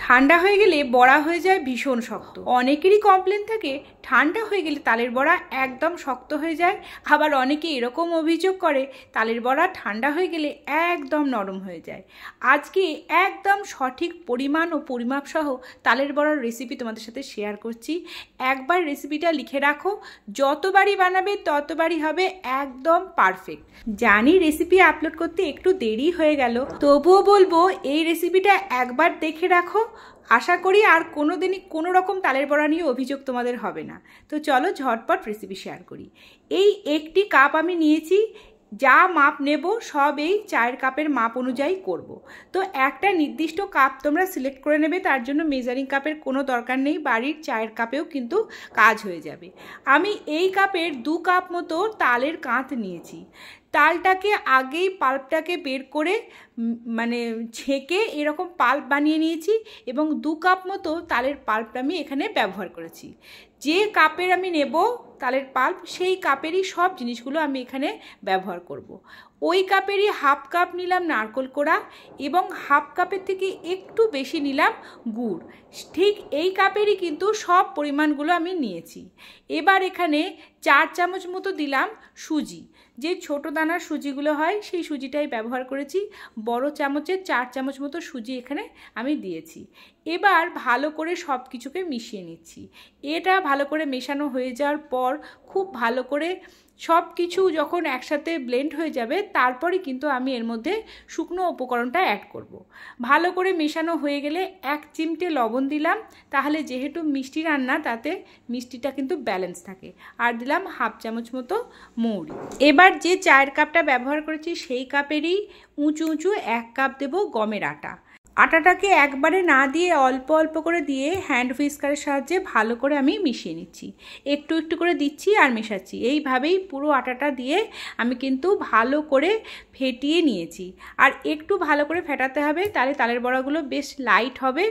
ঠান্ডা হয়ে গেলে বড়া হয়ে যায় ভীষণ শক্ত। অনেকেরই কমপ্লেন থাকে ঠান্ডা হয়ে গেলে তালের বড়া একদম শক্ত হয়ে যায়। আবার অনেকে এরকম অভিযোগ করে তালের বড়া ঠান্ডা হয়ে গেলে একদম নরম হয়ে যায়। আজকে একদম সঠিক পরিমাণ ও পরিমাপ সহ তালের বড়ার রেসিপি তোমাদের সাথে শেয়ার করছি। একবার রেসিপিটা লিখে রাখো, যতবারই বানাবে ততবারই হবে একদম পারফেক্ট। জানি রেসিপি আপলোড করতে একটু দেরি হয়ে গেল, তবুও বলবো এই রেসিপিটা একবার দেখে রাখো। আশা করি আর কোনোদিনই কোনো রকম তালের বড়া নিয়ে অভিযোগ তোমাদের হবে না। তো চলো ঝটপট রেসিপি শেয়ার করি। এই একটি কাপ আমি নিয়েছি, যা মাপ নেব সব এই চায়ের কাপের মাপ অনুযায়ী করব। তো একটা নির্দিষ্ট কাপ তোমরা সিলেক্ট করে নেবে, তার জন্য মেজারিং কাপের কোনো দরকার নেই, বাড়ির চায়ের কাপেও কিন্তু কাজ হয়ে যাবে। আমি এই কাপের 2 কাপ মতো তালের কাঁচ নিয়েছি। তালটাকে আগেই পাল্পটাকে বের করে মানে ছেঁকে এরকম পাল্প বানিয়ে নিয়েছি এবং 2 কাপ মতো তালের পাল্পটা আমি এখানে ব্যবহার করেছি। যে কাপের আমি নেব তালের পাল্প, সেই কাপেরই সব জিনিসগুলো আমি এখানে ব্যবহার করব। ওই কাপেরই হাফ কাপ নিলাম নারকেল কোড়া এবং হাফ কাপের থেকে একটু বেশি নিলাম গুড়। ঠিক এই কাপেরই কিন্তু সব পরিমাণগুলো আমি নিয়েছি। এবার এখানে 4 চামচ মতো দিলাম সুজি। যে ছোট দানার সুজিগুলো হয় সেই সুজিটাই ব্যবহার করেছি। বড় চামচের 4 চামচ মতো সুজি এখানে আমি দিয়েছি। এবার ভালো করে সব কিছুকে মিশিয়ে নিচ্ছি। এটা ভালো করে মেশানো হয়ে যাওয়ার পর খুব ভালো করে সব কিছু যখন একসাথে ব্লেন্ড হয়ে যাবে, তারপরে কিন্তু আমি এর মধ্যে শুকনো উপকরণটা অ্যাড করব। ভালো করে মেশানো হয়ে গেলে 1 চিমটে লবণ দিলাম, তাহলে যেহেতু মিষ্টি রান্না তাতে মিষ্টিটা কিন্তু ব্যালেন্স থাকে। আর দিলাম হাফ চামচ মতো মৌরি। এবার যে চায়ের কাপটা ব্যবহার করেছি সেই কাপেরই উঁচু উঁচু 1 কাপ দেব গমের আটা। আটাটাকে একবারে না দিয়ে অল্প অল্প করে দিয়ে হ্যান্ড হুইস্কারের সাহায্যে ভালো করে আমি মিশিয়ে নিচ্ছি। একটু একটু করে দিচ্ছি আর মেশাচ্ছি। এইভাবেই পুরো আটাটা দিয়ে আমি কিন্তু ভালো করে ফেটিয়ে নিয়েছি। আর একটু ভালো করে ফেটাতে হবে, তাহলে তালের বড়াগুলো বেশ লাইট হবে,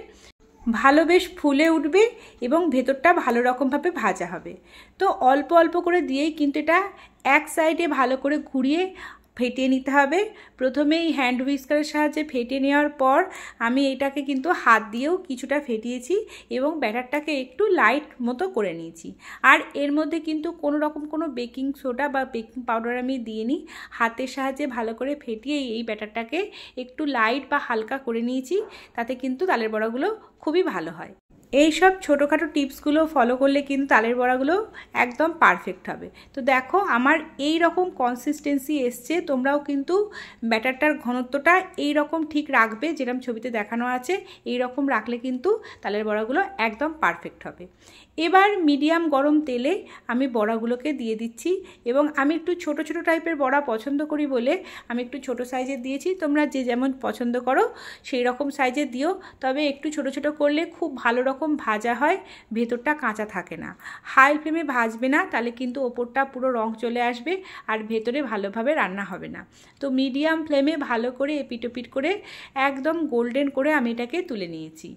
ভালো বেশ ফুলে উঠবে এবং ভেতরটা ভালো রকমভাবে ভাজা হবে। তো অল্প অল্প করে দিয়েই কিন্তু এটা এক সাইডে ভালো করে ঘুরিয়ে ফেটিয়ে নিতে হবে। প্রথমেই হ্যান্ড হুইস্কারের সাহায্যে ফেটিয়ে নেওয়ার পর আমি এটাকে কিন্তু হাত দিয়েও কিছুটা ফেটিয়েছি এবং ব্যাটারটাকে একটু লাইট মতো করে নিয়েছি। আর এর মধ্যে কিন্তু কোনো রকম কোনো বেকিং সোডা বা বেকিং পাউডার আমি দিইনি। হাতের সাহায্যে ভালো করে ফেটিয়ে এই ব্যাটারটাকে একটু লাইট বা হালকা করে নিয়েছি। তাতে কিন্তু তালের বড়াগুলো খুবই ভালো হয়। এই সব ছোটোখাটো টিপসগুলো ফলো করলে কিন্তু তালের বড়াগুলো একদম পারফেক্ট হবে। তো দেখো আমার এই রকম কনসিস্টেন্সি এসছে। তোমরাও কিন্তু ব্যাটারটার ঘনত্বটা এই রকম ঠিক রাখবে, যেরকম ছবিতে দেখানো আছে। এই রকম রাখলে কিন্তু তালের বড়াগুলো একদম পারফেক্ট হবে। এবার মিডিয়াম গরম তেলে আমি বড়াগুলোকে দিয়ে দিচ্ছি এবং আমি একটু ছোট ছোট টাইপের বড়া পছন্দ করি বলে আমি একটু ছোট সাইজের দিয়েছি। তোমরা যে যেমন পছন্দ করো সেই রকম সাইজের দিও, তবে একটু ছোট ছোট করলে খুব ভালো রকম ভাজা হয়, ভেতরটা কাঁচা থাকে না। হাই ফ্লেমে ভাজবে না, তাহলে কিন্তু ওপরটা পুরো রং চলে আসবে আর ভেতরে ভালোভাবে রান্না হবে না। তো মিডিয়াম ফ্লেমে ভালো করে এপিট ওপিট করে একদম গোল্ডেন করে আমি এটাকে তুলে নিয়েছি।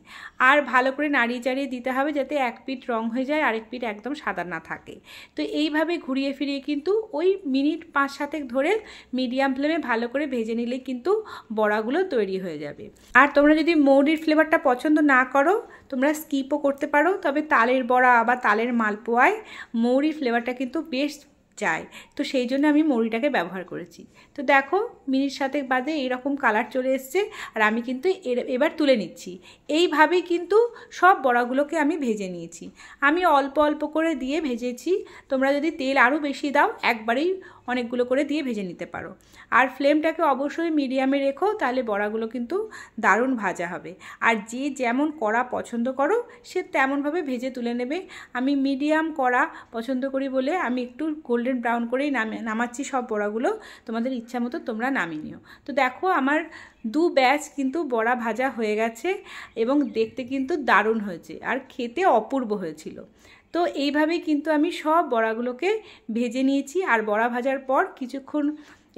আর ভালো করে নাড়িয়ে চাড়িয়ে দিতে হবে যাতে এক পিঠ রং হয়ে যায় আরেক পিঠ একদম সাদা না থাকে। তো এইভাবে ঘুরিয়ে ফিরিয়ে কিন্তু ওই মিনিট 5-7 ধরে মিডিয়াম ফ্লেমে ভালো করে ভেজে নিলে কিন্তু বড়াগুলো তৈরি হয়ে যাবে। আর তোমরা যদি মৌরির ফ্লেভারটা পছন্দ না করো তোমরা স্কিপও করতে পারো, তবে তালের বড়া বা তালের মালপোয়ায় মৌরির ফ্লেভারটা কিন্তু বেশ চাই, তো সেই জন্য আমি মৌরিটাকে ব্যবহার করেছি। তো দেখো মিনিট 7 বাদে এইরকম কালার চলে এসছে আর আমি কিন্তু এবার তুলে নিচ্ছি। এইভাবেই কিন্তু সব বড়াগুলোকে আমি ভেজে নিয়েছি। আমি অল্প অল্প করে দিয়ে ভেজেছি। তোমরা যদি তেল আরও বেশি দাও একবারেই অনেকগুলো করে দিয়ে ভেজে নিতে পারো। আর ফ্লেমটাকে অবশ্যই মিডিয়ামে রেখো, তাহলে বড়াগুলো কিন্তু দারুণ ভাজা হবে। আর যে যেমন কড়া পছন্দ করো সে তেমনভাবে ভেজে তুলে নেবে। আমি মিডিয়াম কড়া পছন্দ করি বলে আমি একটু গোল্ডেন ব্রাউন করেই নামাচ্ছি সব বড়াগুলো। তোমাদের ইচ্ছা মতো তোমরা নামিয়ে নিও। তো দেখো আমার 2 ব্যাচ কিন্তু বড়া ভাজা হয়ে গেছে এবং দেখতে কিন্তু দারুণ হয়েছে আর খেতে অপূর্ব হয়েছিল। তো এইভাবেই কিন্তু আমি সব বড়াগুলোকে ভেজে নিয়েছি। আর বড়া ভাজার পর কিছুক্ষণ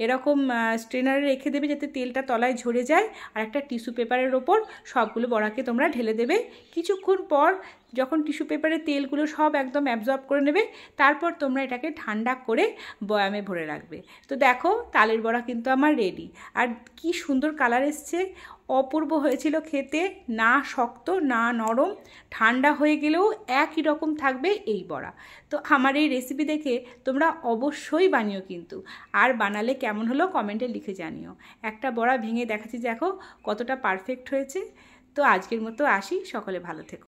এরকম স্ট্রেনারে রেখে দেবে যাতে তেলটা তলায় ঝরে যায়, আর একটা টিস্যু পেপারের ওপর সবগুলো বড়াকে তোমরা ঢেলে দেবে। কিছুক্ষণ পর যখন টিস্যু পেপারে তেলগুলো সব একদম অ্যাবজর্ব করে নেবে, তারপর তোমরা এটাকে ঠান্ডা করে বয়ামে ভরে রাখবে। তো দেখো তালের বড়া কিন্তু আমার রেডি। আর কি সুন্দর কালার এসছে, অপূর্ব হয়েছিল খেতে, না শক্ত না নরম, ঠান্ডা হয়ে গেলেও একই রকম থাকবে এই বড়া। তো আমার এই রেসিপি দেখে তোমরা অবশ্যই বানিও কিন্তু, আর বানালে কেমন হলো কমেন্টে লিখে জানিও। একটা বড়া ভেঙে দেখাচ্ছি, দেখো কতটা পারফেক্ট হয়েছে। তো আজকের মতো আসি, সকলে ভালো থেকো।